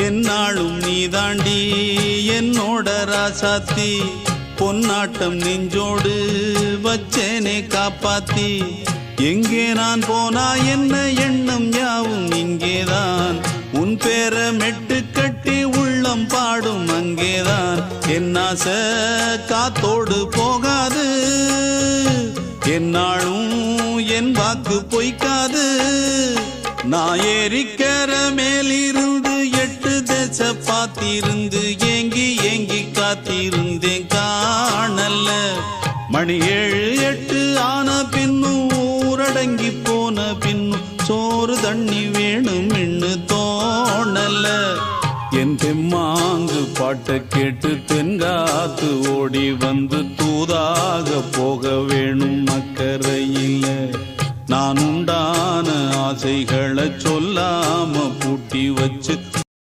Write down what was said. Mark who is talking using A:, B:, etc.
A: என்னாலும் நீதாண்டி என்னோட ராசாத்தி பொன்னாட்டம் நெஞ்சோடு வச்சேனே காப்பாத்தி எங்கே நான் போனா என்ன எண்ணம் யாவும் இங்கேதான் உன் பேர மெட்டு கட்டி உள்ளம் பாடும் அங்கேதான் என் ஆசை காத்தோடு போகாது என்னாலும் என் வாக்கு பொய்க்காது நான் ஏறிக்கிற மேலிருந்து 8 தேச பார்த்திருந்து ஏங்கி ஏங்கி காத்திருந்தேன் காணல்ல மணி 7 8 ஆன பின்னும் ஊரடங்கி போன பின்னும் சோறு தண்ணி வேணும் என்று தோணல என் தெம்மாங்கு பாட்டை கேட்டு தென்காத்து ஓடி வந்து தூதாக போக வேணும் அக்கறையில் நான் உண்டான ஆசைகளை சொல்லாம பூட்டி வச்சு